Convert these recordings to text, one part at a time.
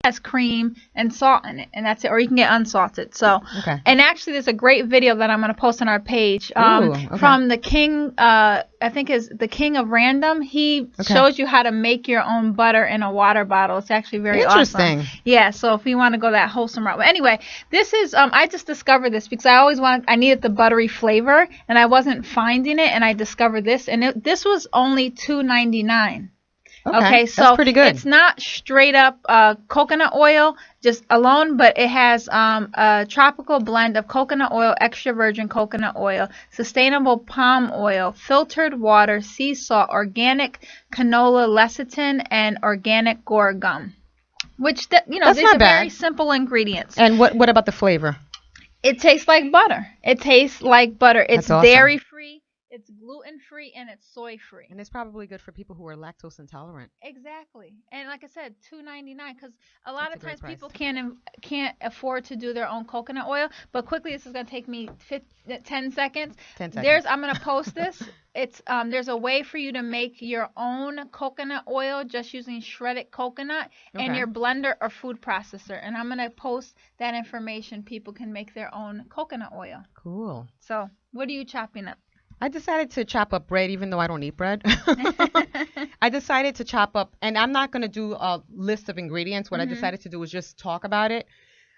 has cream and salt in it, and that's it. Or you can get unsalted. So, Okay. and actually, there's a great video that I'm going to post on our page Okay. from the king. I think is the king of random. He shows you how to make your own butter in a water bottle. It's actually very interesting. awesome. Yeah. So if you want to go that wholesome route, but anyway, this is I just discovered this because I needed the buttery flavor, and I wasn't finding it, and I discovered this, and this was only $2.99. Okay, so that's pretty good. It's not straight up coconut oil just alone, but it has a tropical blend of coconut oil, extra virgin coconut oil, sustainable palm oil, filtered water, sea salt, organic canola lecithin, and organic guar gum. Which these are very simple ingredients. And what about the flavor? It tastes like butter. It's awesome. Dairy free. It's gluten-free and it's soy-free. And it's probably good for people who are lactose intolerant. Exactly. And like I said, $2.99 because a lot of times people can't afford to do their own coconut oil. But quickly, this is going to take me 10 seconds. 10 seconds. I'm going to post this. It's there's a way for you to make your own coconut oil just using shredded coconut in your blender or food processor. And I'm going to post that information. People can make their own coconut oil. Cool. So what are you chopping up? I decided to chop up bread, even though I don't eat bread. I decided to chop up, and I'm not going to do a list of ingredients. What I decided to do was just talk about it.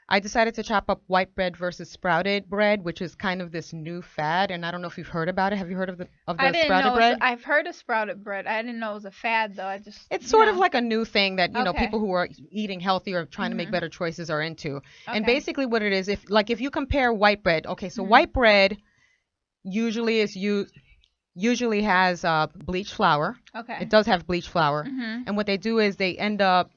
I decided to chop up white bread versus sprouted bread, which is kind of this new fad, and I don't know if you've heard about it. Have you heard of the sprouted bread? I've heard of sprouted bread. I didn't know it was a fad, though. It's sort of like a new thing that, people who are eating healthy or trying to make better choices are into. Okay. And basically what it is, if you compare white bread, so white bread usually has bleached flour. Okay. It does have bleached flour. And what they do is they end up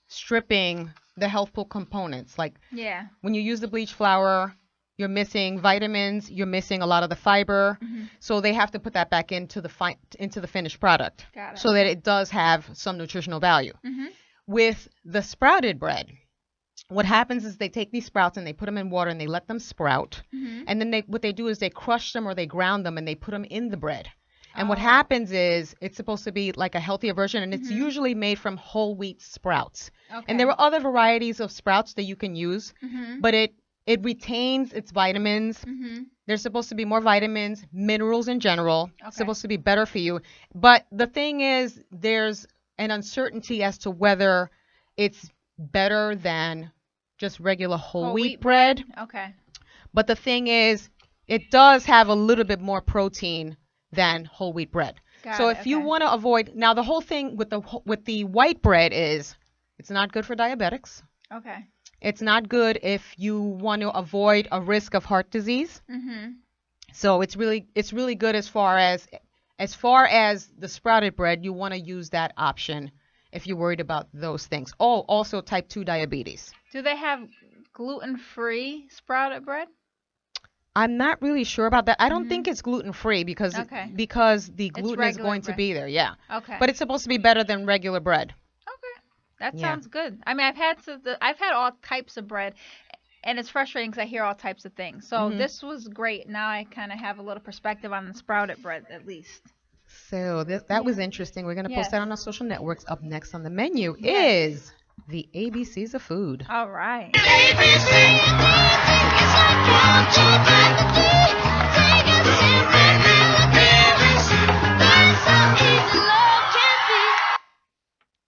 stripping the healthful components. When you use the bleached flour, you're missing vitamins, you're missing a lot of the fiber. So they have to put that back into the finished product. Got it. So that it does have some nutritional value. With the sprouted bread, what happens is they take these sprouts and they put them in water and they let them sprout. And then what they do is they crush them or they ground them and they put them in the bread. And what happens is it's supposed to be like a healthier version, and it's usually made from whole wheat sprouts. Okay. And there are other varieties of sprouts that you can use, but it retains its vitamins. There's supposed to be more vitamins, minerals in general. Okay. It's supposed to be better for you. But the thing is, there's an uncertainty as to whether it's better than just regular whole wheat bread. Okay. But the thing is, it does have a little bit more protein than whole wheat bread. So if you want to avoid, now the whole thing with the white bread is it's not good for diabetics. Okay. It's not good if you want to avoid a risk of heart disease. So it's really good as far as the sprouted bread, you want to use that option if you're worried about those things. Oh, also type 2 diabetes. Do they have gluten-free sprouted bread? I'm not really sure about that. I don't think it's gluten-free because the gluten is going to be there. Yeah. Okay. But it's supposed to be better than regular bread. Okay. That sounds good. I mean, I've had all types of bread, and it's frustrating because I hear all types of things. So this was great. Now I kind of have a little perspective on the sprouted bread at least. So that was interesting. We're going to post that on our social networks. Up next on the menu is the ABCs of food. All right.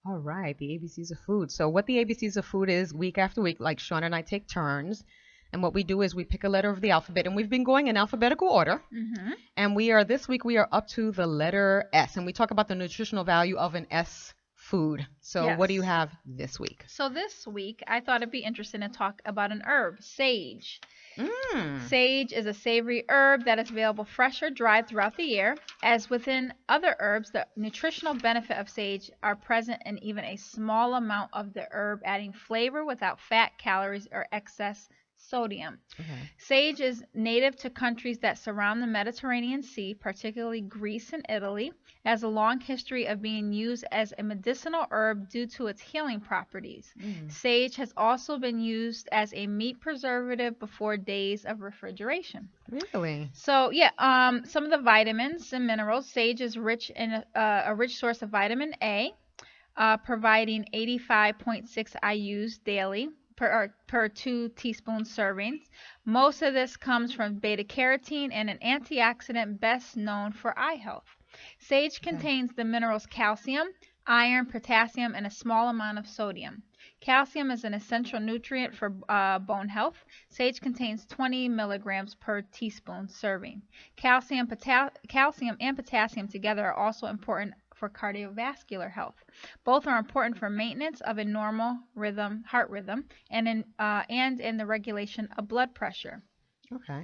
All right, the ABCs of food. So what the ABCs of food is, week after week, like Sean and I take turns. And what we do is we pick a letter of the alphabet, and we've been going in alphabetical order. And this week we are up to the letter S, and we talk about the nutritional value of an S food. So what do you have this week? So this week I thought it'd be interesting to talk about an herb, sage. Sage is a savory herb that is available fresh or dried throughout the year. As within other herbs, the nutritional benefit of sage are present in even a small amount of the herb, adding flavor without fat, calories, or excess sodium. Sage is native to countries that surround the Mediterranean Sea, particularly Greece and Italy. It has a long history of being used as a medicinal herb due to its healing properties. Sage has also been used as a meat preservative before days of refrigeration. Really? So some of the vitamins and minerals. Sage is rich in a rich source of vitamin A. providing 85.6 IUs daily per 2 teaspoon servings. Most of this comes from beta carotene and an antioxidant best known for eye health. Sage contains the minerals calcium, iron, potassium, and a small amount of sodium. Calcium is an essential nutrient for bone health. Sage contains 20 milligrams per teaspoon serving. Calcium and potassium together are also important for cardiovascular health. Both are important for maintenance of a normal heart rhythm, and in the regulation of blood pressure. Okay.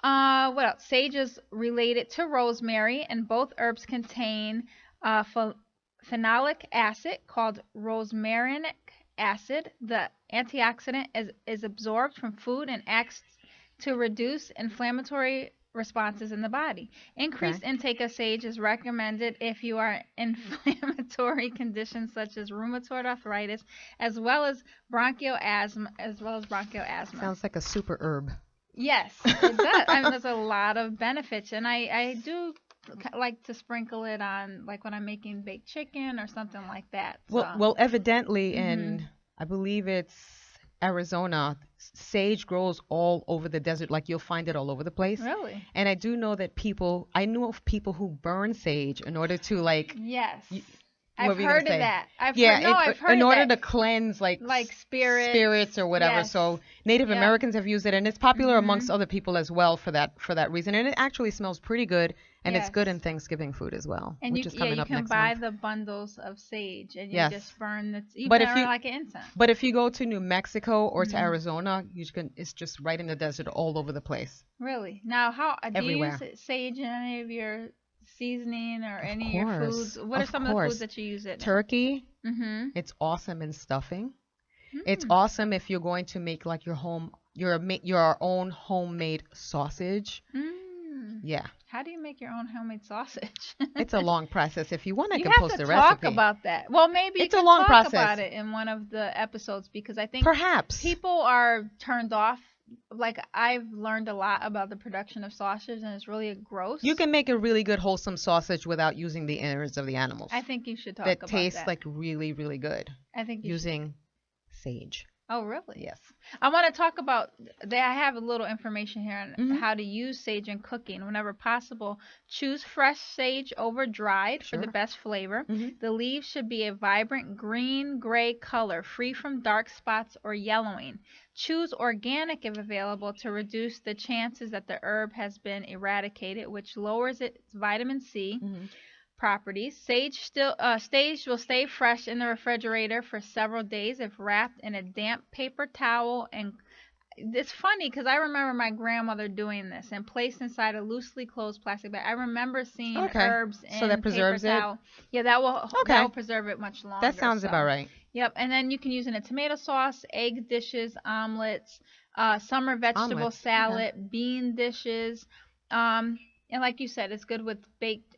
What else? Sage is related to rosemary, and both herbs contain phenolic acid called rosmarinic acid. The antioxidant is absorbed from food and acts to reduce inflammatory responses in the body. Increased intake of sage is recommended if you are in inflammatory conditions such as rheumatoid arthritis, as well as bronchial asthma. Sounds like a super herb. Yes, it does. I mean, there's a lot of benefits, and I do like to sprinkle it on, like when I'm making baked chicken or something like that. So. Well, evidently in, I believe it's Arizona, sage grows all over the desert. Like you'll find it all over the place. Really? And I do know that I knew of people who burn sage in order to Yes. I've heard of that. I've heard in order to cleanse like spirits or whatever. Yes. So Native Americans have used it, and it's popular amongst other people as well for that reason. And it actually smells pretty good, and it's good in Thanksgiving food as well, and which is coming up next month. You can buy the bundles of sage, and you just burn it like an incense. But if you go to New Mexico or to Arizona, it's just right in the desert all over the place. Really? Now, do you use sage in any of your seasoning or any of your foods? What are some of the foods that you use it in? Turkey. It's awesome in stuffing. It's awesome if you're going to make like your own homemade sausage. Yeah. How do you make your own homemade sausage? It's a long process. If you want, I can post a recipe. You have to talk about that. Well, maybe it's a long process. About it in one of the episodes, because I think perhaps people are turned off. Like, I've learned a lot about the production of sausage, and it's really gross. You can make a really good wholesome sausage without using the innards of the animals. I think you should talk about that. That tastes like really, really good. I think using sage. Oh, really? Yes. I want to talk about that. I have a little information here on how to use sage in cooking. Whenever possible, choose fresh sage over dried for the best flavor. The leaves should be a vibrant green-gray color, free from dark spots or yellowing. Choose organic if available to reduce the chances that the herb has been eradicated, which lowers its vitamin C properties. Sage will stay fresh in the refrigerator for several days if wrapped in a damp paper towel. And it's funny because I remember my grandmother doing this and placed inside a loosely closed plastic bag. I remember seeing herbs in that preserves paper towel. Yeah, that will preserve it much longer. That sounds about right. Yep, and then you can use it in a tomato sauce, egg dishes, omelets, summer vegetable salad, bean dishes. And like you said, it's good with baked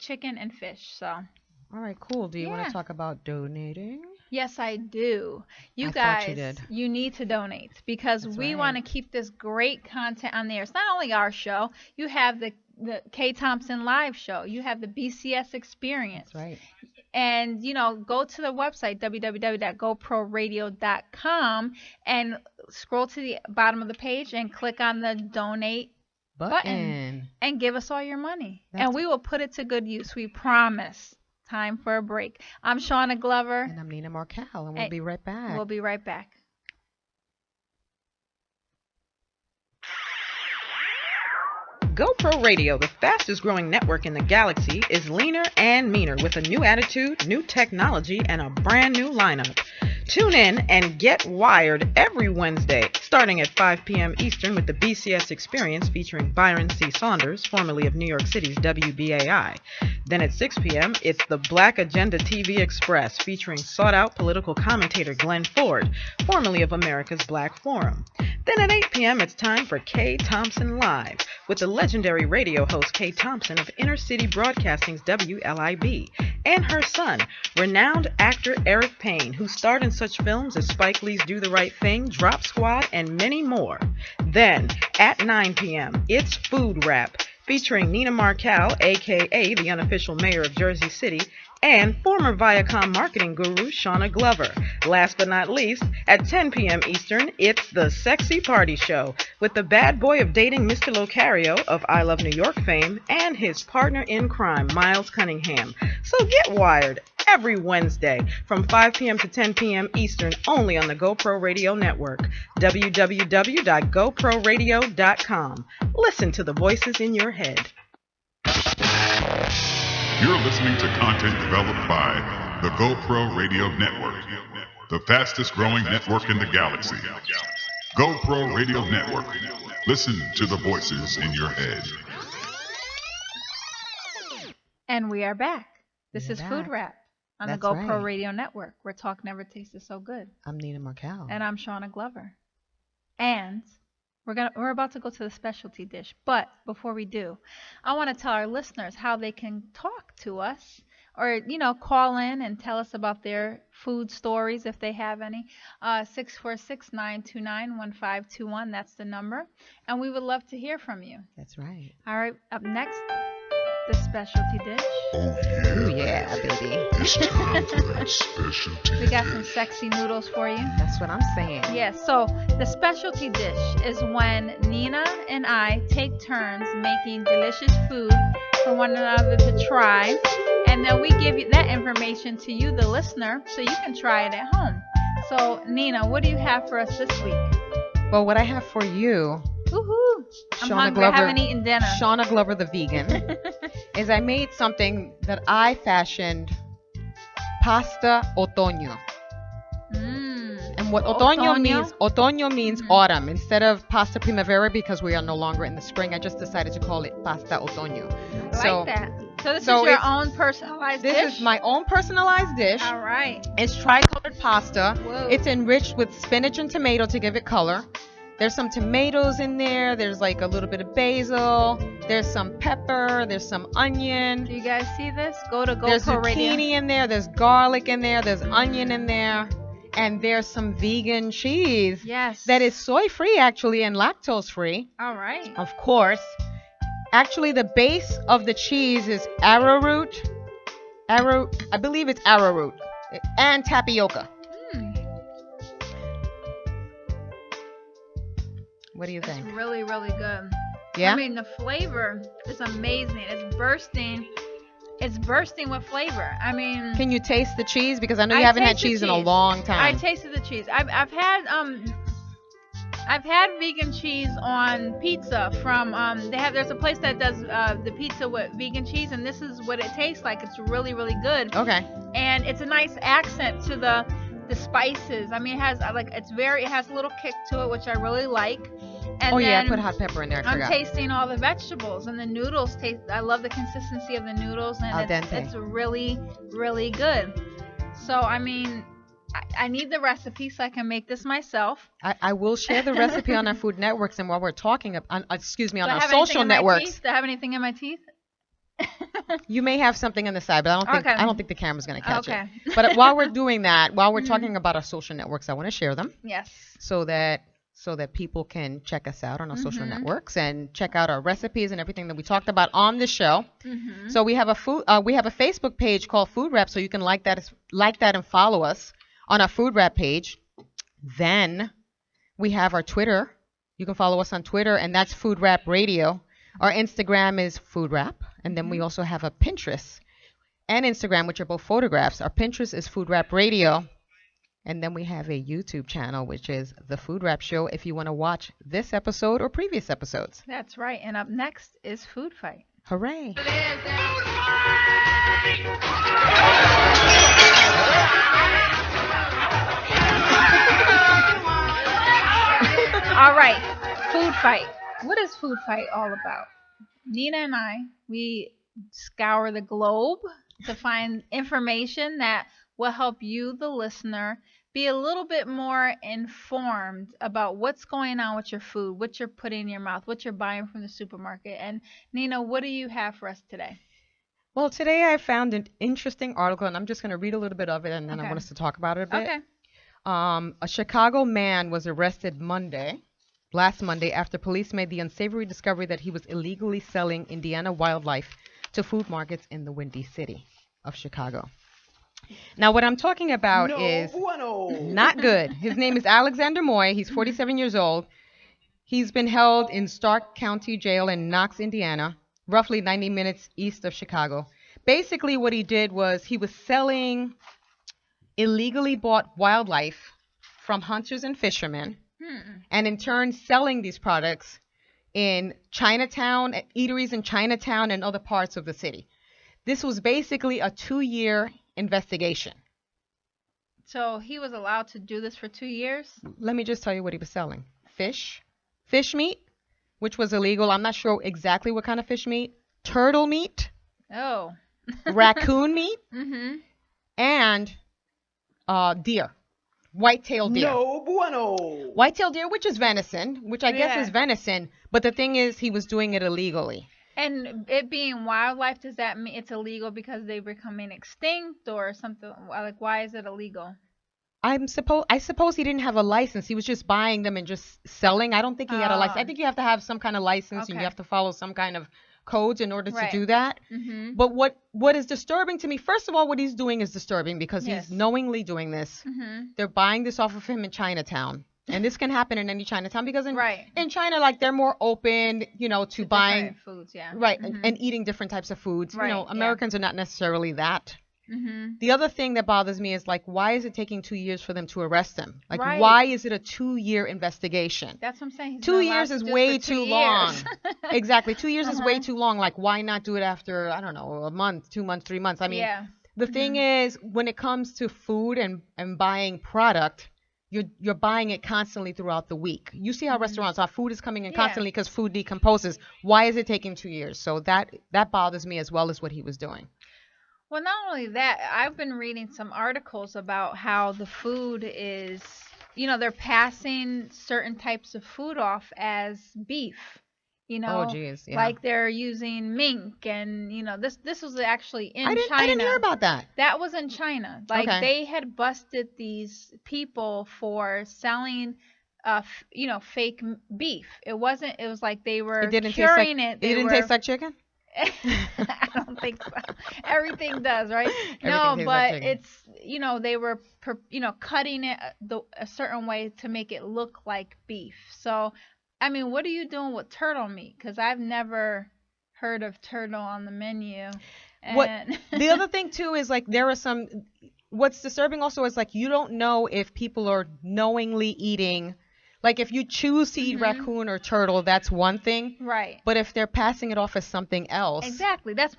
chicken and fish. So. All right, cool. Do you want to talk about donating? Yes, I do. You guys, you need to donate because we want to keep this great content on the air. It's not only our show. You have the K Thompson Live show. You have the BCS Experience. That's right. And, go to the website, www.goproradio.com, and scroll to the bottom of the page and click on the donate button and give us all your money. And we will put it to good use. We promise. Time for a break. I'm Shauna Glover. And I'm Nina Markel, and we'll be right back. We'll be right back. GoPro Radio, the fastest growing network in the galaxy, is leaner and meaner with a new attitude, new technology, and a brand new lineup. Tune in and get wired every Wednesday, starting at 5 p.m. Eastern with the BCS Experience featuring Byron C. Saunders, formerly of New York City's WBAI. Then at 6 p.m., it's the Black Agenda TV Express featuring sought-out political commentator Glenn Ford, formerly of America's Black Forum. Then at 8 p.m., it's time for K Thompson Live with the legendary radio host K Thompson of Inner City Broadcasting's WLIB and her son, renowned actor Eric Payne, who starred in such films as Spike Lee's Do the Right Thing, Drop Squad, and many more. Then at 9 p.m., it's Food Rap featuring Nina Markel, a.k.a. the unofficial mayor of Jersey City, and former Viacom marketing guru Shauna Glover. Last but not least, at 10 p.m. Eastern, it's The Sexy Party Show with the bad boy of dating Mr. Locario of I Love New York fame and his partner in crime, Miles Cunningham. So get wired every Wednesday from 5 p.m. to 10 p.m. Eastern only on the GoPro Radio Network, www.goproradio.com. Listen to the voices in your head. You're listening to content developed by the GoPro Radio Network, the fastest growing network in the galaxy. GoPro Radio Network. Listen to the voices in your head. And we are back. This is Food Rap on the GoPro Radio Network, where talk never tasted so good. I'm Nina Markel. And I'm Shauna Glover. And we're about to go to the specialty dish, but before we do, I want to tell our listeners how they can talk to us or, call in and tell us about their food stories if they have any. 646-929-1521, that's the number. And we would love to hear from you. That's right. All right, up next, the specialty dish. Oh yeah, baby. It's time for that specialty. We got some sexy noodles for you. That's what I'm saying. Yes, so the specialty dish is when Nina and I take turns making delicious food for one another to try, and then we give you that information to you, the listener, so you can try it at home. So, Nina, what do you have for us this week? Well, what I have for you, woohoo! I'm hungry. I haven't eaten dinner. Shauna Glover, the vegan, is I made something that I fashioned pasta otoño. And what otoño means autumn. Instead of pasta primavera, because we are no longer in the spring, I just decided to call it pasta otoño. I like that. So this is your own personalized dish? This is my own personalized dish. All right. It's tricolored pasta. Whoa. It's enriched with spinach and tomato to give it color. There's some tomatoes in there. There's like a little bit of basil. There's some pepper. There's some onion. Do you guys see this? Go to GoPro There's Radio. zucchini in there. There's garlic in there. There's onion in there. And there's some vegan cheese. Yes. That is soy-free, actually, and lactose-free. All right. Of course. Actually, the base of the cheese is arrowroot. I believe it's arrowroot. And tapioca. What do you think? It's really, really good. Yeah? I mean, the flavor is amazing. It's bursting. It's bursting with flavor. I mean, can you taste the cheese? Because I know you haven't had cheese in a long time. I tasted the cheese. I've had vegan cheese on pizza from there's a place that does the pizza with vegan cheese, and this is what it tastes like. It's really, really good. Okay. And it's a nice accent to the spices. I mean, it has it has a little kick to it, which I really like. And I put hot pepper in there. I'm tasting all the vegetables, and the noodles taste. I love the consistency of the noodles, and it's really, really good. So I mean, I need the recipe so I can make this myself. I will share the recipe on our food networks, and while we're talking on our social networks. Do I have anything in my teeth? You may have something on the side, but I don't think the camera's going to catch it. Okay. But while we're doing that, while we're talking about our social networks, I want to share them. Yes. So that people can check us out on our social networks and check out our recipes and everything that we talked about on the show. So we have a Facebook page called Food Rap, so you can like that and follow us on our Food Rap page. Then we have our Twitter. You can follow us on Twitter, and that's Food Rap Radio. Our Instagram is Food Rap, and then we also have a Pinterest and Instagram, which are both photographs. Our Pinterest is Food Rap Radio. And then we have a YouTube channel, which is The Food Rap Show, if you want to watch this episode or previous episodes. That's right. And up next is Food Fight. Hooray. All right. Food Fight. What is Food Fight all about? Nina and I, we scour the globe to find information that will help you, the listener, be a little bit more informed about what's going on with your food, what you're putting in your mouth, what you're buying from the supermarket. And Nina, what do you have for us today? Well, today I found an interesting article, and I'm just going to read a little bit of it, and then I want us to talk about it a bit. Okay. A Chicago man was arrested last Monday, after police made the unsavory discovery that he was illegally selling Indiana wildlife to food markets in the Windy City. of Chicago. Now, what I'm talking about is not good. His name is Alexander Moy. He's 47 years old. He's been held in Stark County Jail in Knox, Indiana, roughly 90 minutes east of Chicago. Basically, what he did was he was selling illegally bought wildlife from hunters and fishermen, and in turn selling these products in Chinatown, eateries in Chinatown and other parts of the city. This was basically a 2-year investigation. So he was allowed to do this for 2 years? Let me just tell you what he was selling. Fish meat, which was illegal. I'm not sure exactly what kind of fish meat. Turtle meat. Oh. Raccoon meat. And deer. White-tailed deer. No bueno. White-tailed deer, which is venison, which I guess is venison. But the thing is, he was doing it illegally. And it being wildlife, does that mean it's illegal because they're becoming extinct or something? Like, why is it illegal? I suppose he didn't have a license. He was just buying them and just selling. I don't think he had a license. I think you have to have some kind of license and you have to follow some kind of codes in order to do that. But what is disturbing to me, first of all, what he's doing is disturbing because he's knowingly doing this. They're buying this off of him in Chinatown. And this can happen in any Chinatown because in China, like, they're more open, to buying foods, and eating different types of foods. Americans are not necessarily that. The other thing that bothers me is, like, why is it taking 2 years for them to arrest him? Like, why is it a 2-year investigation? That's what I'm saying. 2 years is way too long. Exactly. 2 years is way too long. Like, why not do it after, I don't know, a month, 2 months, 3 months? I mean, the thing is, when it comes to food and buying product, you're buying it constantly throughout the week. You see how restaurants, our food is coming in constantly because food decomposes. Why is it taking 2 years? So that bothers me as well as what he was doing. Well, not only that, I've been reading some articles about how the food is, they're passing certain types of food off as beef. Oh, geez, yeah. Like they're using mink, and this was actually in China. I didn't hear about that. That was in China. Like they had busted these people for selling, fake beef. It was like they were curing it. It didn't taste like chicken. I don't think so. Everything does, right? No, but it's they were cutting it a certain way to make it look like beef. So. I mean, what are you doing with turtle meat? Because I've never heard of turtle on the menu. And the other thing, too, is, like, there are some – what's disturbing also is, like, you don't know if people are knowingly eating – like, if you choose to eat raccoon or turtle, that's one thing. Right. But if they're passing it off as something else – exactly. That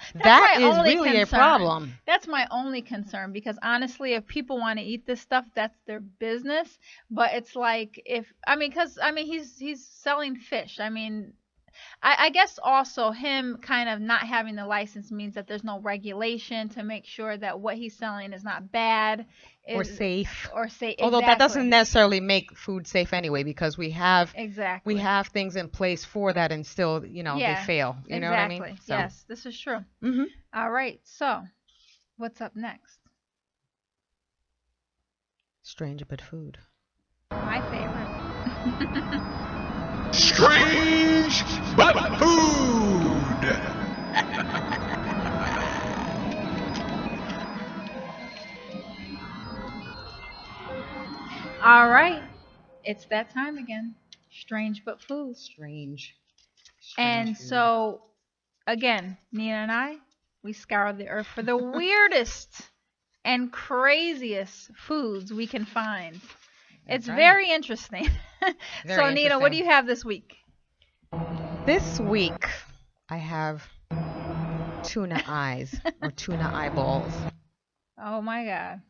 is really a problem. That's my only concern because, honestly, if people want to eat this stuff, that's their business. But it's like he's selling fish. I mean, I guess also him kind of not having the license means that there's no regulation to make sure that what he's selling is not bad. Or safe. Although that doesn't necessarily make food safe anyway, because we have things in place for that, and still, they fail. You know what I mean? So. Yes, this is true. All right. So, what's up next? Strange but food. My favorite. Strange but food. All right, it's that time again. Strange but food. Strange and food. So, again, Nina and I, we scoured the earth for the weirdest and craziest foods we can find. It's very interesting. So, Nina, what do you have this week? This week, I have tuna eyes or tuna eyeballs. Oh my God.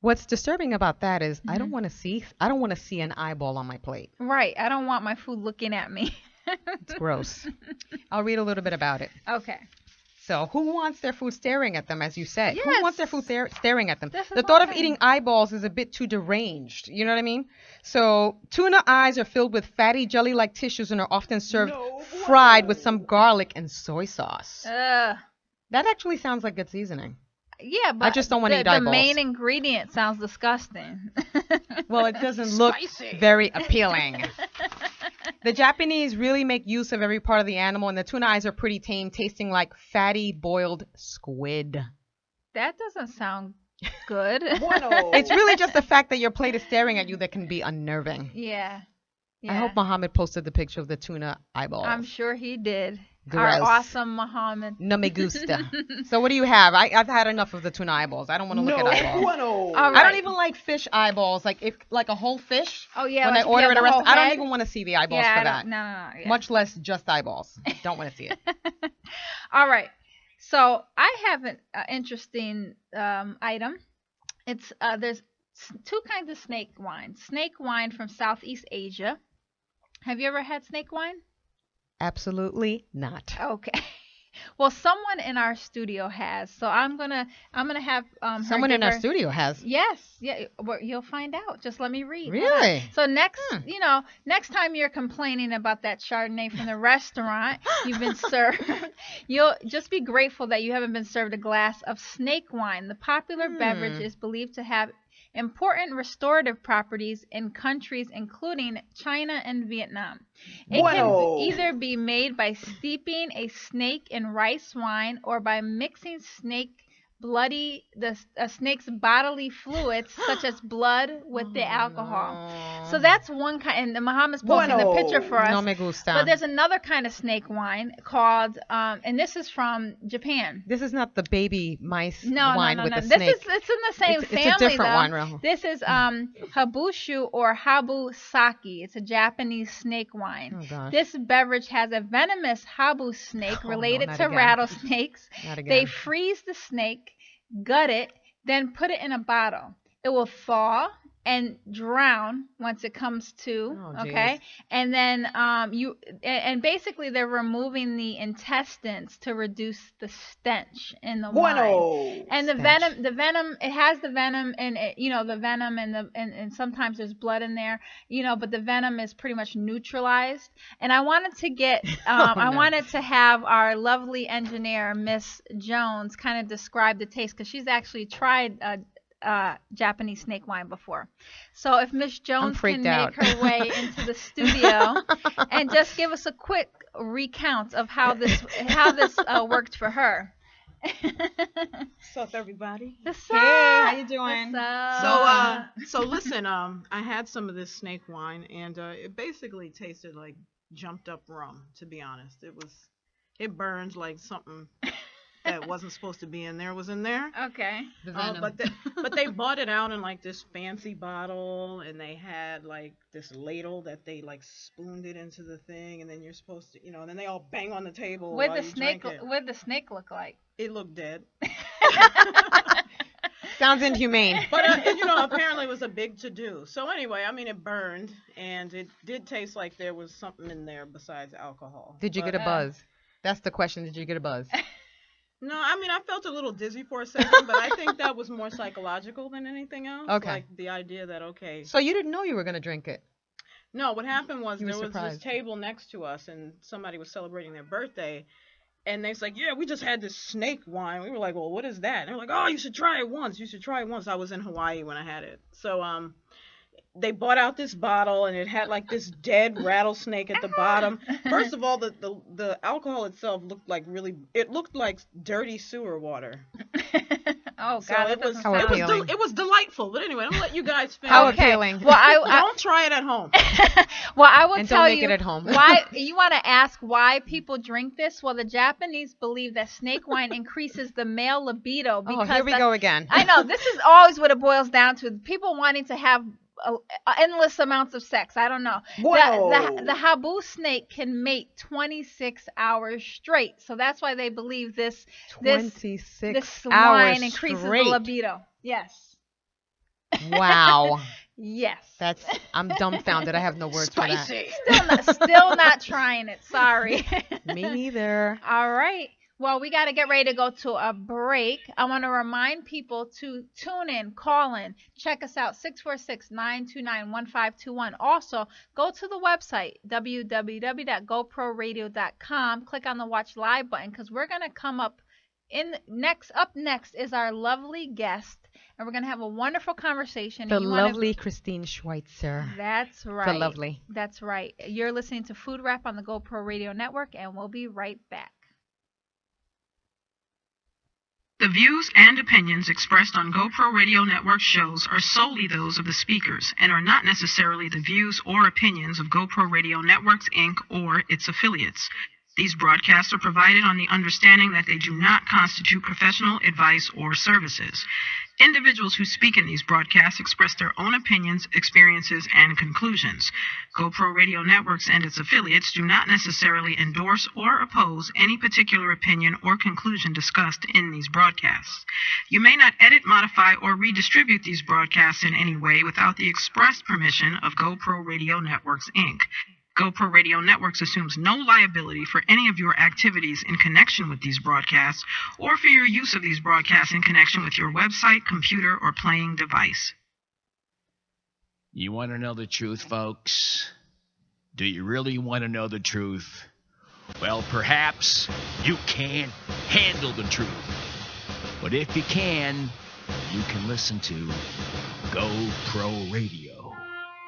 What's disturbing about that is I don't want to see an eyeball on my plate. Right. I don't want my food looking at me. It's gross. I'll read a little bit about it. Okay. So, who wants their food staring at them, as you said? Yes. Who wants their food staring at them? The thought of eating eyeballs is a bit too deranged. You know what I mean? So, tuna eyes are filled with fatty jelly-like tissues and are often served fried with some garlic and soy sauce. That actually sounds like good seasoning. Yeah, but I just don't want to eat eyeballs. The main ingredient sounds disgusting. Well, it doesn't look very appealing. The Japanese really make use of every part of the animal, and the tuna eyes are pretty tame, tasting like fatty boiled squid. That doesn't sound good. It's really just the fact that your plate is staring at you that can be unnerving. Yeah. I hope Muhammad posted the picture of the tuna eyeballs. I'm sure he did. Gross. Our awesome Muhammad. No me gusta. So what do you have? I've had enough of the tuna eyeballs. I don't want to look at eyeballs. Bueno. All right. I don't even like fish eyeballs. Like a whole fish. Oh yeah. When like I order at a restaurant, I don't head. even want to see the eyeballs for that. No. Yeah. Much less just eyeballs. Don't want to see it. All right. So I have an interesting item. It's there's two kinds of snake wine. Snake wine from Southeast Asia. Have you ever had snake wine? Absolutely not. Okay. Well, someone in our studio has. So I'm gonna have someone in our studio has. Yes. Yeah. Well, you'll find out. Just let me read. Really? So next time you're complaining about that Chardonnay from the restaurant you've been served, you'll just be grateful that you haven't been served a glass of snake wine. The popular beverage is believed to have important restorative properties in countries including China and Vietnam. It can either be made by steeping a snake in rice wine or by mixing a snake's bodily fluids such as blood with the alcohol. No. So that's one kind, and Muhammad's posting the picture for us. No me gusta. But there's another kind of snake wine called, and this is from Japan. This is not the baby mice wine with the snake. It's in the same family. It's a different wine, Rahul. This is habushu or habu sake. It's a Japanese snake wine. Oh, gosh. This beverage has a venomous habu snake related to rattlesnakes. They freeze the snake, gut it, then put it in a bottle. It will thaw and drown once it comes to, okay? And then and basically they're removing the intestines to reduce the stench in the wine. And the venom, it has the venom and the venom and sometimes there's blood in there, but the venom is pretty much neutralized. And I wanted to get I wanted to have our lovely engineer Miss Jones kind of describe the taste because she's actually tried Japanese snake wine before. So if Miss Jones can make her way into the studio and just give us a quick recount of how this worked for her. What's up, everybody? What's up? Hey, how you doing? So listen, I had some of this snake wine and it basically tasted like jumped up rum, to be honest. It burns like something that wasn't supposed to be in there was in there. Okay. But they bought it out in like this fancy bottle, and they had like this ladle that they like spooned it into the thing, and then you're supposed to, and then they all bang on the table. What did the snake look like? It looked dead. Sounds inhumane. But apparently it was a big to-do. So anyway, I mean, it burned, and it did taste like there was something in there besides alcohol. Did you get a buzz? That's the question. Did you get a buzz? No, I mean, I felt a little dizzy for a second, but I think that was more psychological than anything else. Okay. Like the idea that, okay. So you didn't know you were going to drink it? No, what happened was there was this table next to us, and somebody was celebrating their birthday, and they was like, yeah, we just had this snake wine. We were like, well, what is that? And they were like, oh, you should try it once. I was in Hawaii when I had it. So, they bought out this bottle and it had like this dead rattlesnake at the bottom. First of all, the alcohol itself looked like dirty sewer water. Oh God, so it was delightful. But anyway, I'm gonna let you guys finish. How appealing. Well, don't try it at home. Well, I will and tell don't make you it at home. why you want to ask why people drink this. Well, the Japanese believe that snake wine increases the male libido because here we go again. I know this is always what it boils down to. People wanting to have endless amounts of sex. I don't know. The habu snake can mate 26 hours straight. So that's why they believe this wine increases the libido. Yes. Wow. Yes. I'm dumbfounded. I have no words for that. Still not trying it. Sorry. Me neither. All right. Well, we got to get ready to go to a break. I want to remind people to tune in, call in, check us out, 646-929-1521. Also, go to the website, www.goproradio.com. Click on the Watch Live button because we're going to come up. Up next is our lovely guest, and we're going to have a wonderful conversation. The lovely Kristine Schweitzer. That's right. The lovely. That's right. You're listening to Food Wrap on the GoPro Radio Network, and we'll be right back. The views and opinions expressed on GoPro Radio Network shows are solely those of the speakers and are not necessarily the views or opinions of GoPro Radio Networks, Inc. or its affiliates. These broadcasts are provided on the understanding that they do not constitute professional advice or services. Individuals who speak in these broadcasts express their own opinions, experiences, and conclusions. GoPro Radio Networks and its affiliates do not necessarily endorse or oppose any particular opinion or conclusion discussed in these broadcasts. You may not edit, modify, or redistribute these broadcasts in any way without the express permission of GoPro Radio Networks, Inc. GoPro Radio Networks assumes no liability for any of your activities in connection with these broadcasts or for your use of these broadcasts in connection with your website, computer, or playing device. You want to know the truth, folks? Do you really want to know the truth? Well, perhaps you can't handle the truth. But if you can listen to GoPro Radio.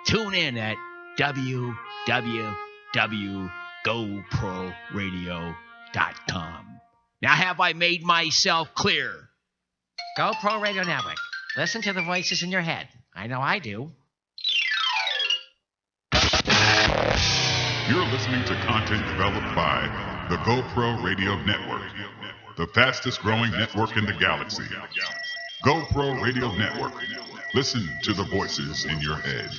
Tune in at www.goproradio.com. Now, have I made myself clear? GoPro Radio Network. Listen to the voices in your head. I know I do. You're listening to content developed by the GoPro Radio Network, the fastest growing network in the galaxy. GoPro Radio Network. Listen to the voices in your head.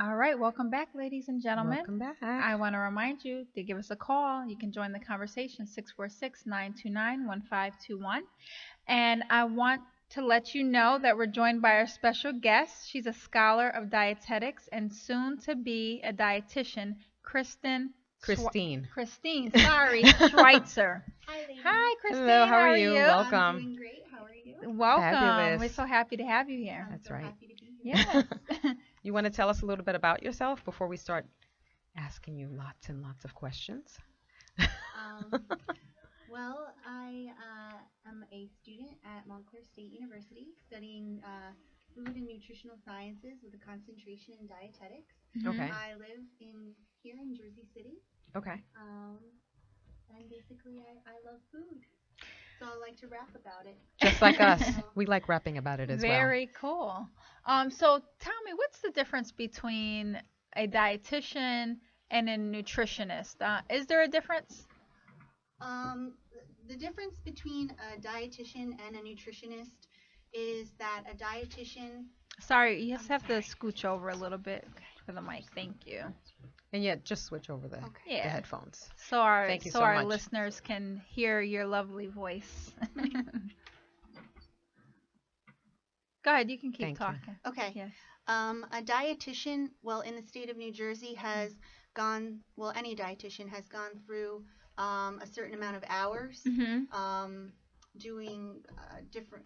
All right, welcome back, ladies and gentlemen. Welcome back. I want to remind you to give us a call. You can join the conversation, 646-929-1521. And I want to let you know that we're joined by our special guest. She's a scholar of dietetics and soon to be a dietitian, Kristine, sorry, Schweitzer. Hi, ladies. Hi, Kristine. Hello, how are you? Welcome. Welcome. I'm doing great. How are you? Welcome. Fabulous. We're so happy to have you here. I'm That's so right. happy to be here. Yes. You want to tell us a little bit about yourself before we start asking you lots and lots of questions? Well, I am a student at Montclair State University studying food and nutritional sciences with a concentration in dietetics. Okay. I live here in Jersey City. Okay. And basically I love food. So I like to rap about it. Just like us. We like rapping about it as well. Very cool. So tell me, what's the difference between a dietitian and a nutritionist? Is there a difference? The difference between a dietitian and a nutritionist is that a dietitian... Sorry, you just have to scooch over a little bit for the mic. Thank you. And yet, just switch over the headphones. So our Thank you so our much. listeners can hear your lovely voice. Go ahead, you can keep Thank you. talking. Okay. Yes. A dietitian, well, in the state of New Jersey has gone, well, any dietitian has gone through a certain amount of hours doing different,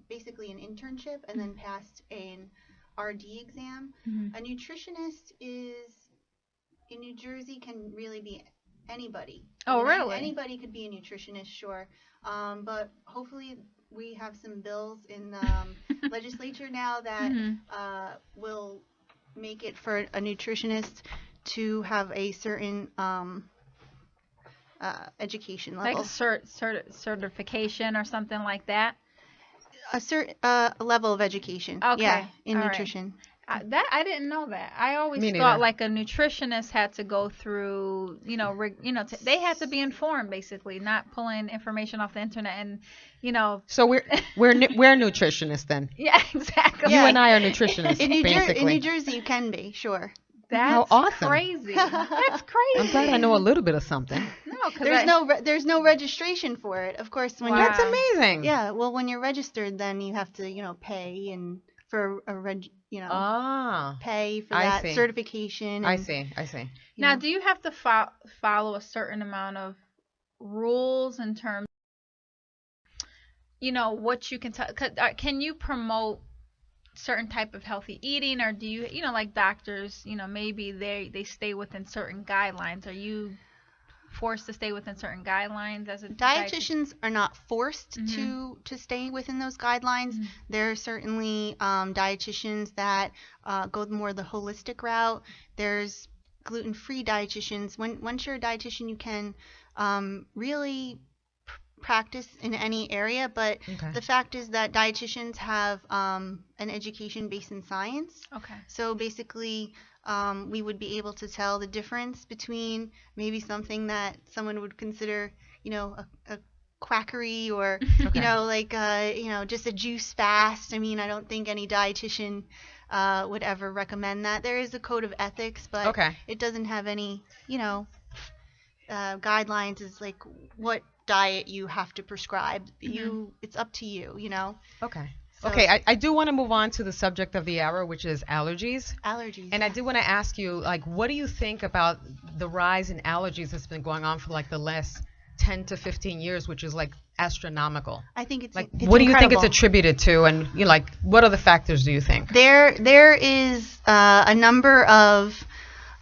basically an internship, and then passed an RD exam. A nutritionist in New Jersey can really be anybody. Oh, really? Anybody could be a nutritionist, sure. But hopefully we have some bills in the legislature now that will make it for a nutritionist to have a certain education level. Like a certification or something like that? A certain level of education. Okay. Yeah, in All right. nutrition. That I didn't know that. I always Me thought neither. like a nutritionist had to go through, they had to be informed basically, not pulling information off the internet and, So we're nutritionists then. Yeah, exactly. You and I are nutritionists, In New basically. Jersey, you can be, sure. That's How awesome. crazy. That's crazy. I'm glad I know a little bit of something. No, 'cause There's no registration for it. Of course, when Wow. That's amazing. yeah, well, when you're registered, then you have to, pay and for Ah, pay for I that see. certification. I And, see. Now, do you have to follow a certain amount of rules in terms, what you can tell? Can you promote certain type of healthy eating, or do you, like doctors, maybe they stay within certain guidelines? Are you forced to stay within certain guidelines as a dietitians are not forced to stay within those guidelines. There are certainly dietitians that go more the holistic route. There's gluten-free dietitians. Once you're a dietitian, you can really practice in any area, but the fact is that dietitians have an education based in science. Okay. So basically, we would be able to tell the difference between maybe something that someone would consider, a quackery or, just a juice fast. I mean, I don't think any dietitian would ever recommend that. There is a code of ethics, but it doesn't have any, guidelines as like what diet you have to prescribe. It's up to you, Okay. So, okay, I do want to move on to the subject of the hour, which is allergies. Allergies. And I do want to ask you, what do you think about the rise in allergies that's been going on for the last 10 to 15 years, which is astronomical? I think it's what incredible. Do you think it's attributed to, and what other factors do you think? There is a number of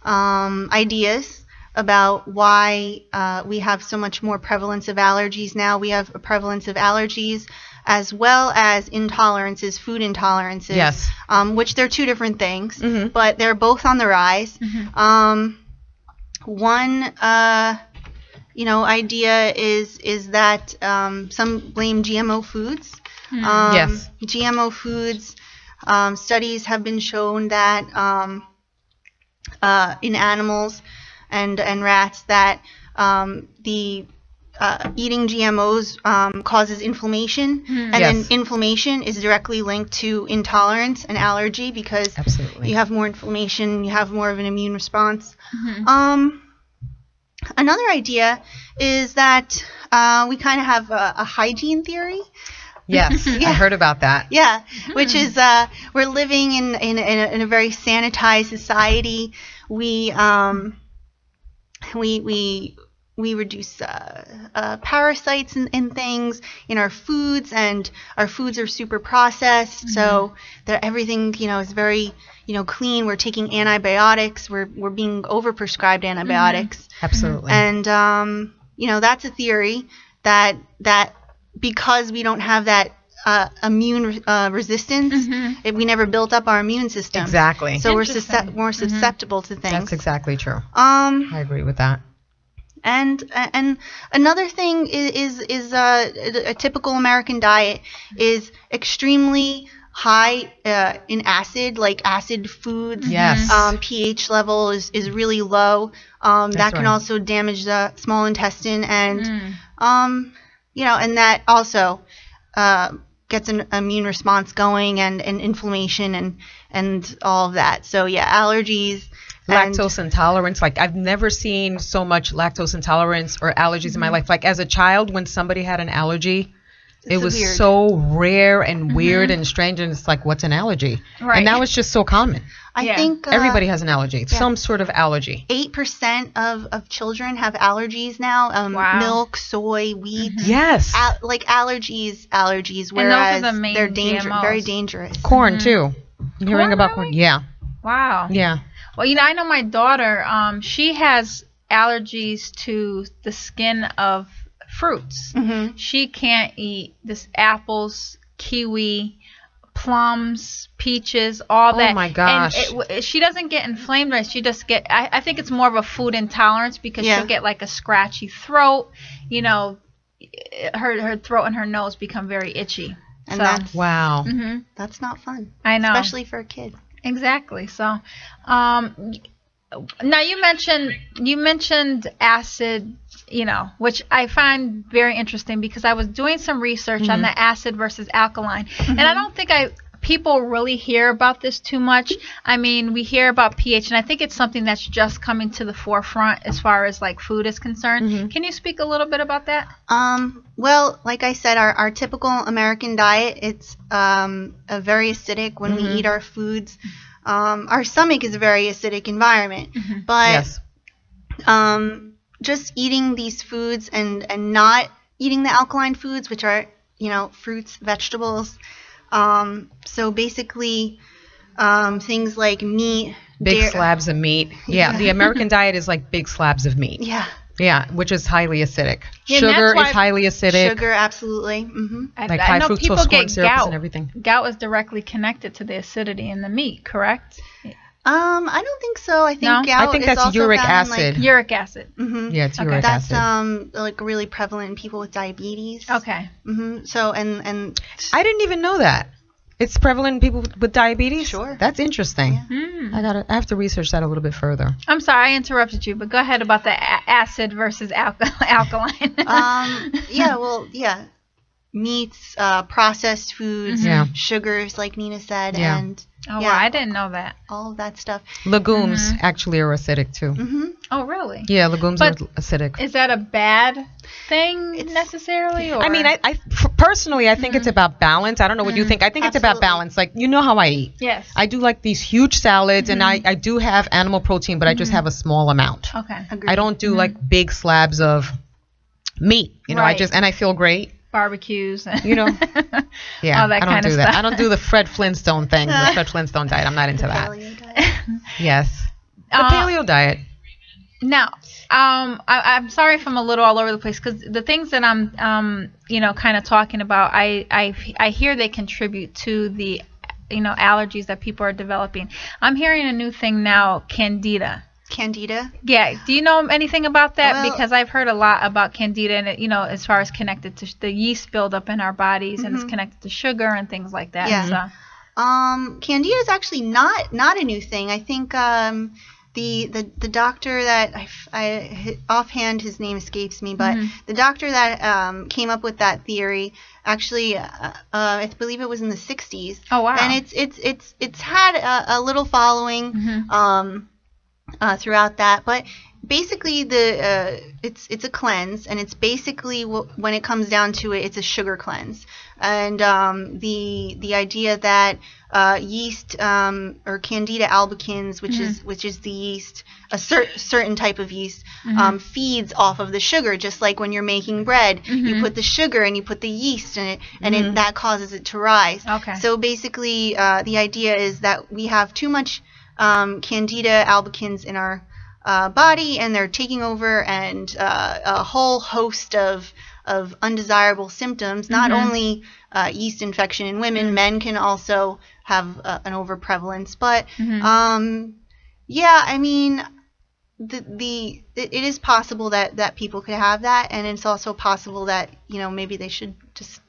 ideas about why we have so much more prevalence of allergies now. We have a prevalence of allergies as well as intolerances, food intolerances, yes. Which they're two different things, but they're both on the rise. One idea is that some blame GMO foods. Yes. GMO foods, studies have been shown that in animals and rats that the eating GMOs causes inflammation, and then inflammation is directly linked to intolerance and allergy because you have more inflammation, you have more of an immune response. Another idea is that we kind of have a hygiene theory. Yes, I heard about that. Yeah, which is we're living in a very sanitized society. We reduce parasites and things in our foods, and our foods are super processed, so everything is very clean. We're taking antibiotics. We're being overprescribed antibiotics. Absolutely. And that's a theory that because we don't have that immune resistance, we never built up our immune system. Exactly. So we're more susceptible to things. That's exactly true. I agree with that. And another thing is a typical American diet is extremely high in acid, like acid foods. Yes. pH level is really low. That can also damage the small intestine, and and that also gets an immune response going, and inflammation and all of that. So yeah, allergies. Lactose intolerance. I've never seen so much lactose intolerance or allergies in my life. As a child, when somebody had an allergy, it was weird. So rare and weird and strange, and it's what's an allergy? Right. And now it's just so common. I think everybody has an allergy, some sort of allergy. 8% of children have allergies now. Milk, soy, wheat. Yes. Allergies, whereas and those are the main they're GMOs. very dangerous. Corn too. I'm hearing about corn. Yeah. Wow. Yeah. Well, I know my daughter, she has allergies to the skin of fruits. She can't eat apples, kiwi, plums, peaches, all that. Oh my gosh. And she doesn't get inflamed, right? She just I think it's more of a food intolerance because she'll get a scratchy throat. Her throat and her nose become very itchy. And that's wow. That's not fun. I know. Especially for a kid. Exactly. So, now you mentioned acid, which I find very interesting because I was doing some research on the acid versus alkaline, and I don't think people really hear about this too much. I mean, we hear about pH, and I think it's something that's just coming to the forefront as far as food is concerned. Can you speak a little bit about that? Well, like I said, our typical American diet, it's a very acidic when we eat our foods. Our stomach is a very acidic environment, but just eating these foods and not eating the alkaline foods, which are fruits, vegetables. So basically, things like meat, big slabs of meat. Yeah, the American diet is big slabs of meat. Yeah. Yeah, which is highly acidic. Yeah, Sugar is highly acidic. Sugar, absolutely. Mm-hmm. Like I high know fructose people corn get syrups gout. and everything. Gout is directly connected to the acidity in the meat, correct? I don't think so. I think No? gout I think is that's also uric found acid. in, like, Uric acid. mm-hmm. Yeah, it's uric That's acid. like really prevalent in people with diabetes. Okay. Mm-hmm. So and I didn't even know that. It's prevalent in people with diabetes? Sure. That's interesting. Yeah. I have to research that a little bit further. I'm sorry, I interrupted you, but go ahead about the acid versus alkaline. Yeah. Meats, processed foods, sugars, like Nina said, and well, I didn't know that. all of that stuff. Legumes actually are acidic too. Mm-hmm. Oh, really? Yeah, legumes are acidic. Is that a bad thing necessarily? Or? I mean, I personally, I think it's about balance. I don't know what you think. I think it's about balance. Like, you know how I eat. Yes. I do like these huge salads, and I do have animal protein, but I just have a small amount. Okay. Agreed. I don't do like big slabs of meat. You know, Right. I feel great. Barbecues. You know, yeah, all that I don't kind of do that. stuff. I don't do the Fred Flintstone thing, the Fred Flintstone diet. I'm not into that. Paleo diet. Yes, the paleo diet. Now, I'm sorry if I'm a little all over the place because the things that I'm, kind of talking about, I hear they contribute to the, allergies that people are developing. I'm hearing a new thing now, Candida. Candida. Yeah. Do you know anything about that? Well, because I've heard a lot about Candida, and it, as far as connected to the yeast buildup in our bodies, and it's connected to sugar and things like that. Yeah. So. Candida is actually not a new thing. I think the doctor that I offhand, his name escapes me, but the doctor that came up with that theory actually I believe it was in the 60s. Oh, wow. And it's had a little following throughout that, but basically it's a cleanse, and it's basically when it comes down to it, it's a sugar cleanse. And the idea that yeast or Candida albicans, which is the yeast, a certain type of yeast, feeds off of the sugar, just like when you're making bread, you put the sugar and you put the yeast in it, and that causes it to rise. Okay. So basically the idea is that we have too much Candida albicans in our body, and they're taking over, and a whole host of undesirable symptoms. Not only yeast infection in women, men can also have an overprevalence. But I mean, it is possible that people could have that, and it's also possible that maybe they should just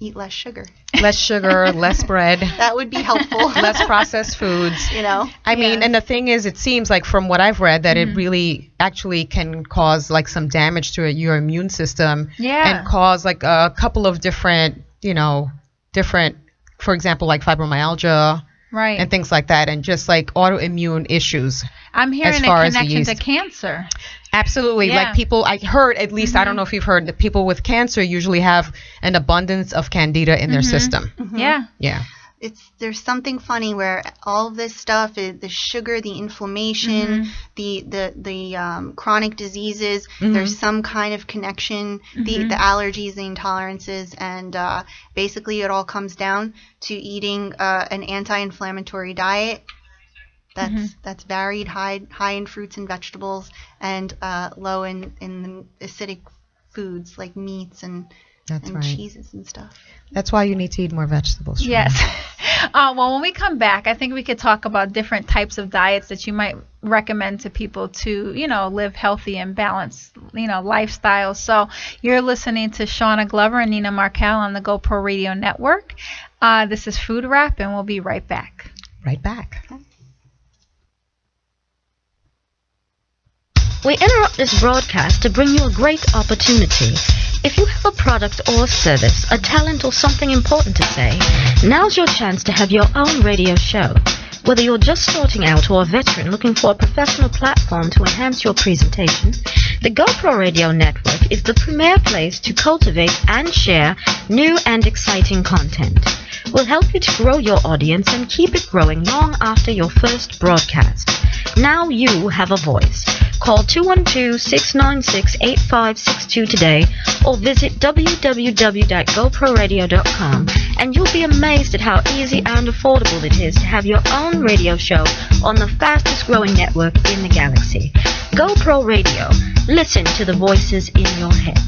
eat less sugar. Less sugar, less bread. That would be helpful. Less processed foods. I mean, Yeah. and the thing is, it seems like from what I've read that it really actually can cause like some damage to your immune system. Yeah. And cause like a couple of different, for example, like fibromyalgia. Right. And things like that, and just like autoimmune issues. I'm hearing as a far as the connection to yeast. cancer. Absolutely. Yeah. Like people, I heard, at least, I don't know if you've heard, that people with cancer usually have an abundance of Candida in their system. Yeah. Yeah. There's something funny where all of this stuff, the sugar, the inflammation, the chronic diseases, there's some kind of connection, the allergies, the intolerances, and basically it all comes down to eating an anti-inflammatory diet that's varied, high in fruits and vegetables, and low in the acidic foods like meats and cheeses and stuff. That's why you need to eat more vegetables. Sure. Yes. Well, when we come back, I think we could talk about different types of diets that you might recommend to people to, live healthy and balanced, lifestyles. So you're listening to Shauna Glover and Nina Markel on the GoPro Radio Network. This is Food Wrap, and we'll be right back. Right back. Okay. We interrupt this broadcast to bring you a great opportunity. If you have a product or service, a talent, or something important to say, now's your chance to have your own radio show. Whether you're just starting out or a veteran looking for a professional platform to enhance your presentation, the GoPro Radio Network is the premier place to cultivate and share new and exciting content. We'll help you to grow your audience and keep it growing long after your first broadcast. Now you have a voice. Call 212-696-8562 today or visit www.goproradio.com, and you'll be amazed at how easy and affordable it is to have your own radio show on the fastest growing network in the galaxy. GoPro Radio. Listen to the voices in your head.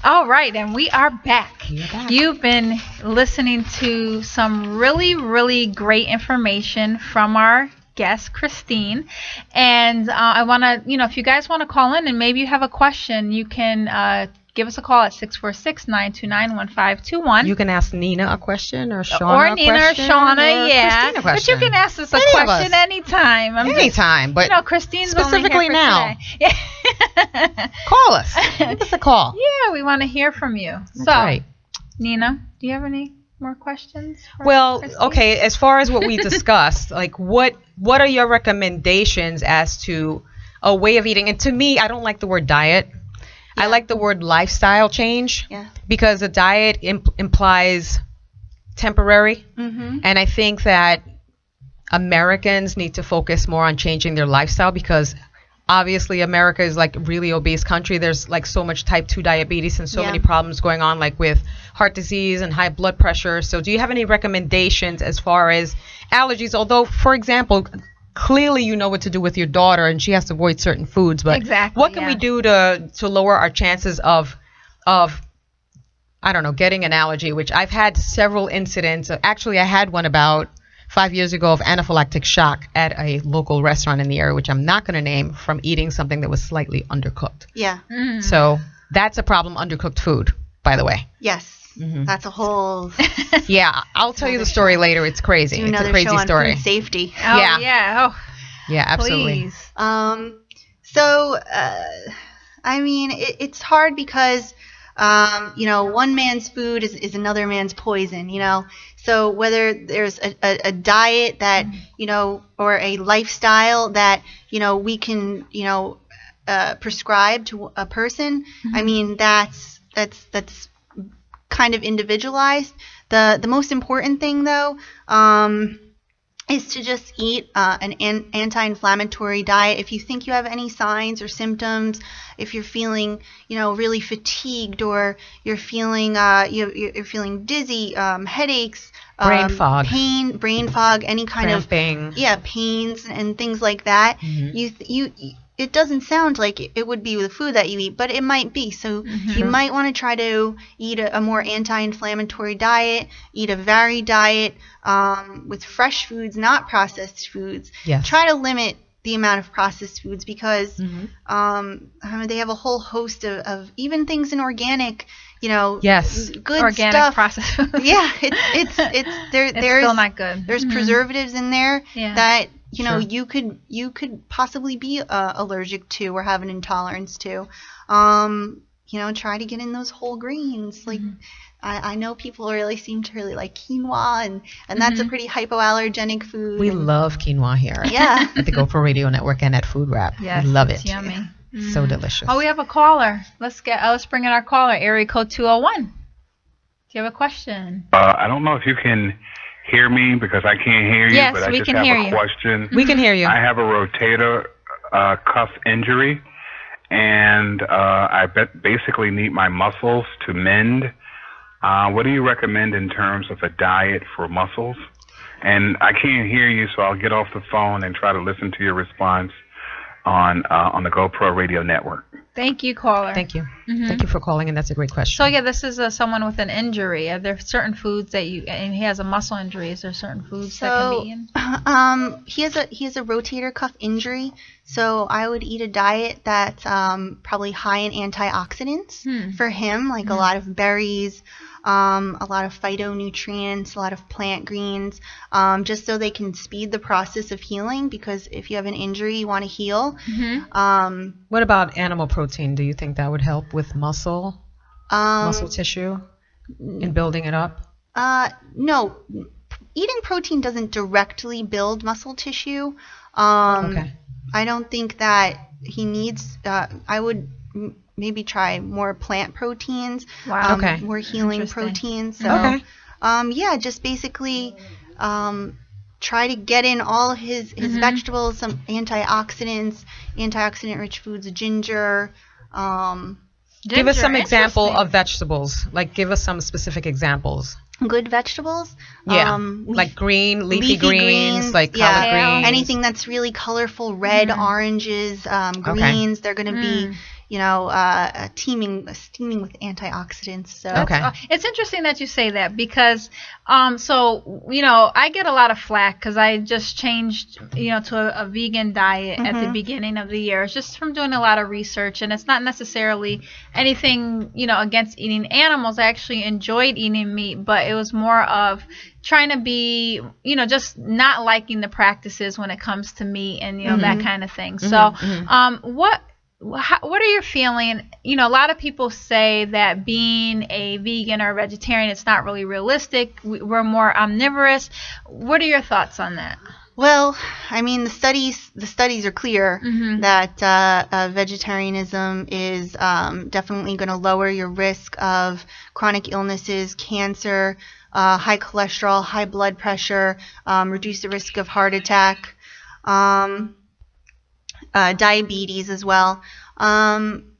All right, and we are back. You've been listening to some really, really great information from our guest, Kristine. And I want to, if you guys want to call in and maybe you have a question, you can give us a call at 646-929-1521. You can ask Nina a question or Shauna or a Nina question. Or Shauna, or yeah. Christine a question. But you can ask us a question anytime. Anytime, but Christine's specifically only here for now. Today. Call us. Give us a call. Yeah, we want to hear from you. That's right. Nina, do you have any more questions? Well, Kristine? okay, as far as what we discussed, like what are your recommendations as to a way of eating? And to me, I don't like the word diet. Yeah. I like the word lifestyle change because a diet implies temporary. Mm-hmm. And I think that Americans need to focus more on changing their lifestyle because obviously America is like a really obese country. There's like so much type 2 diabetes and so many problems going on, like with heart disease and high blood pressure. So do you have any recommendations as far as allergies? Although, for example, clearly you know what to do with your daughter and she has to avoid certain foods, but what can we do to lower our chances of I don't know, getting an allergy, which I've had several incidents. Actually, I had one about 5 years ago of anaphylactic shock at a local restaurant in the area, which I'm not going to name, from eating something that was slightly undercooked. Yeah. Mm. So that's a problem, undercooked food, by the way. Yes. Mm-hmm. That's a whole... Yeah, I'll tell you the story later. It's crazy. It's a crazy story. Food safety. Oh, yeah. Oh, yeah, absolutely. Please. So, I mean, it's hard because, one man's food is another man's poison, So whether there's a diet that, or a lifestyle that, we can, prescribe to a person, I mean, that's kind of individualized. The most important thing, though, is to just eat an anti-inflammatory diet. If you think you have any signs or symptoms, if you're feeling, really fatigued, or you're feeling you're feeling dizzy, headaches, brain fog, brain fog, any kind cramping. of pains and things like that. Mm-hmm. It doesn't sound like it would be the food that you eat, but it might be. So you might want to try to eat a more anti-inflammatory diet, eat a varied diet with fresh foods, not processed foods. Yes. Try to limit the amount of processed foods because they have a whole host of even things in organic, yes, good organic stuff. Processed food. Yeah, it's still not good. There's preservatives in there that Sure. you could possibly be allergic to or have an intolerance to. Try to get in those whole grains. Like I know people really seem to really like quinoa, and that's a pretty hypoallergenic food. We love quinoa here. Yeah. At the GoPro Radio Network and at Food Wrap. Yes, we love it. It's yummy. So delicious. Oh, we have a caller. Let's bring in our caller, area code 201. Do you have a question? I don't know if you can hear me because I can't hear you, yes, but I we just can have hear a you. question. We can hear you. I have a rotator cuff injury, and I basically need my muscles to mend. What do you recommend in terms of a diet for muscles? And I can't hear you, so I'll get off the phone and try to listen to your response on the GoPro Radio Network. Thank you, caller. Thank you. Thank you for calling, and that's a great question. So, this is someone with an injury. Are there certain foods that and he has a muscle injury. Is there certain foods that can be eaten? He has a rotator cuff injury, so I would eat a diet that's probably high in antioxidants for him, like a lot of berries, a lot of phytonutrients, a lot of plant greens, just so they can speed the process of healing, because if you have an injury, you want to heal. What about animal protein? Do you think that would help with muscle tissue in building it up? No. Eating protein doesn't directly build muscle tissue. Okay. I don't think that he needs... I would... maybe try more plant proteins, more healing proteins. So, just basically try to get in all his vegetables, some antioxidant-rich foods, ginger. Give us some example of vegetables. Like, give us some specific examples. good vegetables. Yeah, like leafy greens, like collard greens. Anything that's really colorful, red, oranges, greens. They're going to be, steaming with antioxidants. So it's interesting that you say that because, I get a lot of flack because I just changed, to a vegan diet at the beginning of the year. It's just from doing a lot of research, and it's not necessarily anything, against eating animals. I actually enjoyed eating meat, but it was more of trying to be, just not liking the practices when it comes to meat and, that kind of thing. So, what are you feeling? A lot of people say that being a vegan or a vegetarian, it's not really realistic. We're more omnivorous. What are your thoughts on that? Well, I mean, the studies are clear that vegetarianism is definitely going to lower your risk of chronic illnesses, cancer, high cholesterol, high blood pressure, reduce the risk of heart attack, diabetes as well.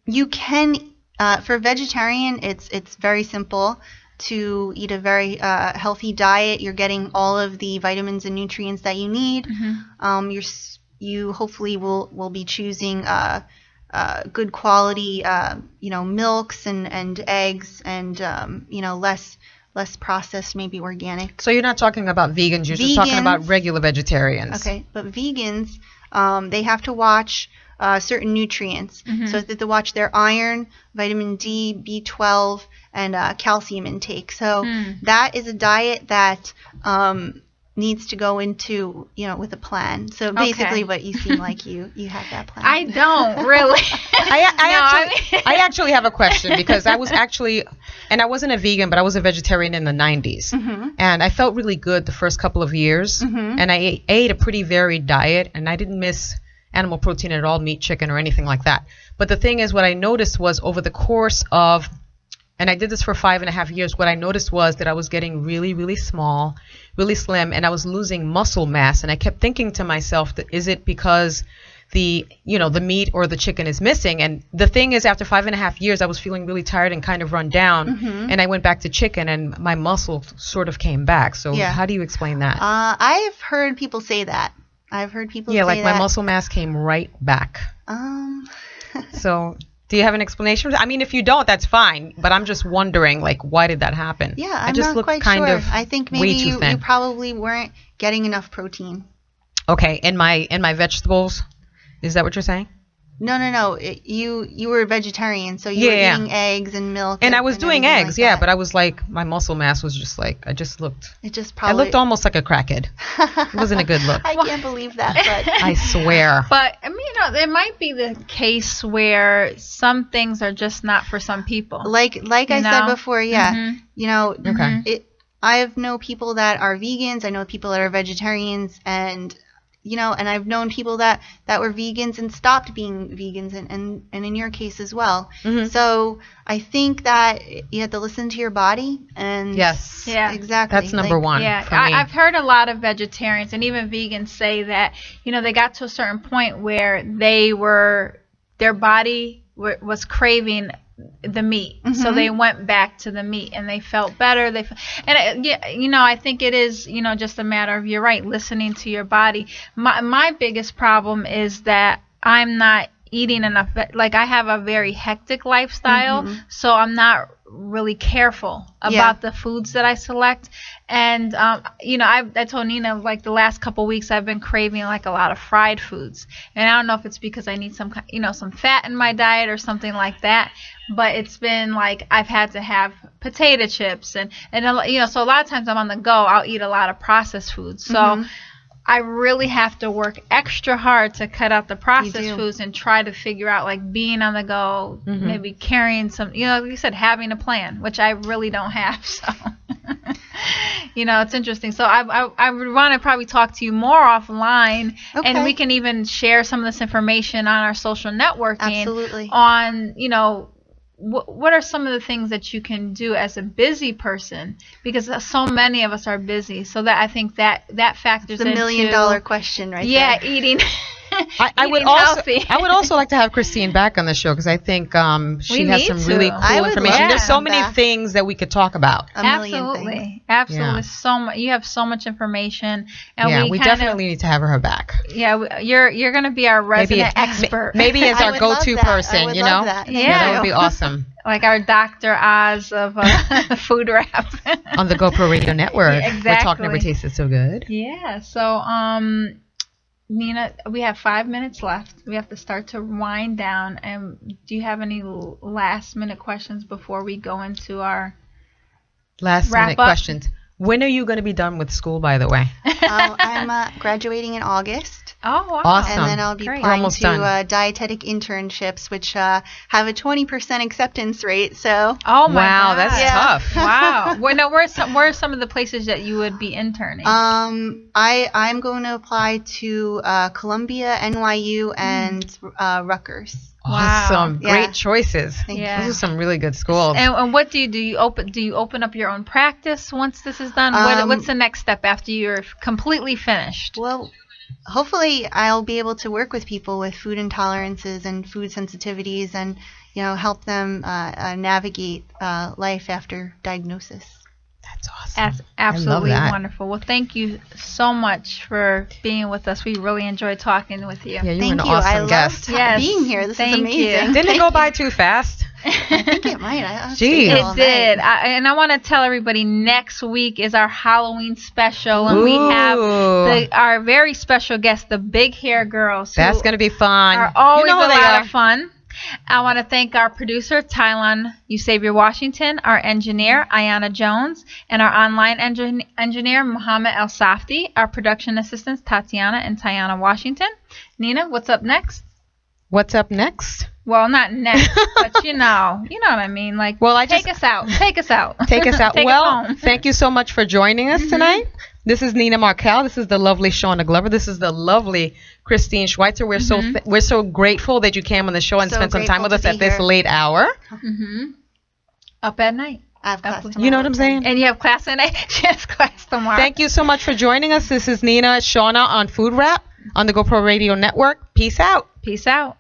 You can, for vegetarian, it's very simple to eat a very healthy diet. You're getting all of the vitamins and nutrients that you need. You hopefully will be choosing good quality, milks and eggs and less processed, maybe organic. So you're not talking about vegans. You're just talking about regular vegetarians. Okay, but vegans, they have to watch certain nutrients. So they have to watch their iron, vitamin D, B12, and calcium intake. So that is a diet that needs to go into, with a plan. So basically what you seem like you have that plan. I don't really. I actually have a question because I was actually, and I wasn't a vegan, but I was a vegetarian in the 90s. And I felt really good the first couple of years. And I ate a pretty varied diet, and I didn't miss animal protein at all, meat, chicken, or anything like that. But the thing is, what I noticed was over the course of, and I did this for 5.5 years, what I noticed was that I was getting really, really small, really slim, and I was losing muscle mass. And I kept thinking to myself, that is it because the meat or the chicken is missing? And the thing is, after 5.5 years, I was feeling really tired and kind of run down. And I went back to chicken, and my muscle sort of came back. So how do you explain that? I've heard people say that. I've heard people say that. Yeah, like my muscle mass came right back. So do you have an explanation? I mean, if you don't, that's fine. But I'm just wondering, like, why did that happen? Yeah, I'm I just not look quite kind sure. of I think maybe you probably weren't getting enough protein. Okay, in my vegetables, is that what you're saying? No. You were a vegetarian, so you were eating eggs and milk. And I was doing eggs, like but I was like, my muscle mass was just like, I looked almost like a crackhead. It wasn't a good look. I can't believe that, but I swear. But I mean, there might be the case where some things are just not for some people. Like I said before, I know people that are vegans. I know people that are vegetarians, and and I've known people that were vegans and stopped being vegans, and in your case as well. So I think that you have to listen to your body. And yes, exactly. That's number one. Yeah, for me. I've heard a lot of vegetarians and even vegans say that they got to a certain point where their body was craving the meat, so they went back to the meat and they felt better. I think it is just a matter of, you're right, listening to your body. My biggest problem is that I'm not eating enough. Like, I have a very hectic lifestyle, so I'm not really careful about the foods that I select. And I told Nina, like, the last couple weeks I've been craving like a lot of fried foods, and I don't know if it's because I need some fat in my diet or something like that, but it's been like I've had to have potato chips and so a lot of times I'm on the go, I'll eat a lot of processed foods. So I really have to work extra hard to cut out the processed foods and try to figure out, like, being on the go, maybe carrying some, like you said, having a plan, which I really don't have. So, it's interesting. So I would want to probably talk to you more offline, and we can even share some of this information on our social networking. Absolutely. On, what are some of the things that you can do as a busy person, because so many of us are busy, so that I think that factors into the $1 million question right there. Eating I would also like to have Kristine back on the show because I think she has some really cool information. There's so many things that we could talk about. Absolutely. Yeah. So much. You have so much information, and we definitely need to have her back. Yeah, you're going to be our resident expert. Maybe as our go-to person, you know? Yeah, that would be awesome. Like our Dr. Oz of food rap. On the GoPro Radio Network. Yeah, exactly. Where talk never tasted so good. Yeah. So, Nina, we have 5 minutes left. We have to start to wind down. And do you have any last-minute questions before we go into our last-minute questions? When are you going to be done with school, by the way? I'm graduating in August. Oh, wow. Awesome. And then I'll be applying to dietetic internships, which have a 20% acceptance rate. So. Oh, my God. That's tough. Wow. Well, no, where are some of the places that you would be interning? I'm going to apply to Columbia, NYU, and Rutgers. Awesome. Wow. Great choices. Thank you. Those are some really good schools. And what do you do? Do you open up your own practice once this is done? What's the next step after you're completely finished? Well, hopefully I'll be able to work with people with food intolerances and food sensitivities and, help them navigate life after diagnosis. That's awesome. That's absolutely wonderful. Well, thank you so much for being with us. We really enjoyed talking with you. Yeah, you were an awesome guest. I loved being here. This is amazing. Didn't it go by too fast? I think it might. It did. And I want to tell everybody next week is our Halloween special. And we have our very special guest, the Big Hair Girls. That's going to be fun. Are always a lot of fun. I want to thank our producer, Tylon Usavier Washington, our engineer, Ayana Jones, and our online engineer, Muhammad El Safti, our production assistants, Tatiana and Tiana Washington. Nina, what's up next? What's up next? Well, not next, but you know what I mean. Like, take us out. Take us out. Take us out. Thank you so much for joining us tonight. This is Nina Markel. This is the lovely Shauna Glover. This is the lovely Kristine Schweitzer. We're so grateful that you came on the show and spent some time with us at this late hour. Up at night. I have class tomorrow. You know what I'm saying? And you have class tonight? She has class tomorrow. Thank you so much for joining us. This is Nina, Shauna on Food Rap on the GoPro Radio Network. Peace out. Peace out.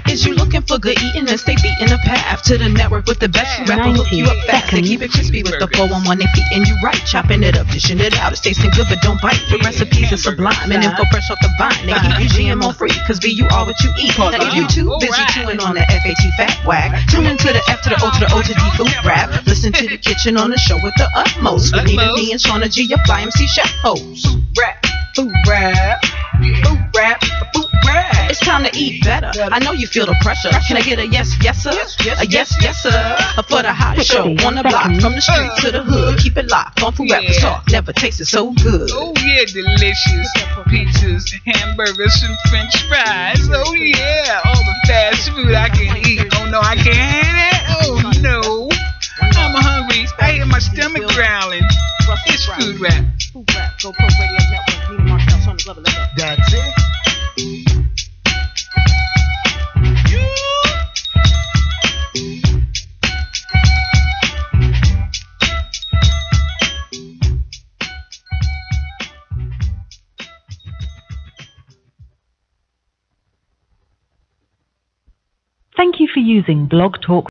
Is you looking for good eating? Then stay beating the path to the network with the best. Rapper hook you up fast and keep it crispy with the 411. They feeding you right, chopping it up, dishing it out. It's tasting good, but don't bite. The recipes are sublime and info fresh off the vine. They keep you GMO free, cause you are what you eat. Now if you too busy chewing on the FAT fat wag, tune into the F to the O to the O to D food rap. Listen to the kitchen on the show with the utmost. With Nina D and Shauna G, your fly MC chef host. Food rap, food rap, food rap. It's time to eat better. I know you feel the pressure. Can I get a yes, yes, sir? A yes, yes, sir. For the hot show on the block, from the street to the hood. Keep it locked. On Food Rappers Talk. Never tasted so good. Oh yeah, delicious pizzas, hamburgers, and French fries. Oh yeah, all the fast food I can eat. Oh no, I can't have that. Oh no, I'm hungry. I hear my stomach growling. It's Food Rap. Food Rap. GoPro Radio Network. Nina Markel, Shauna Glover. Let's go. That's it. Thank you for using Blog Talk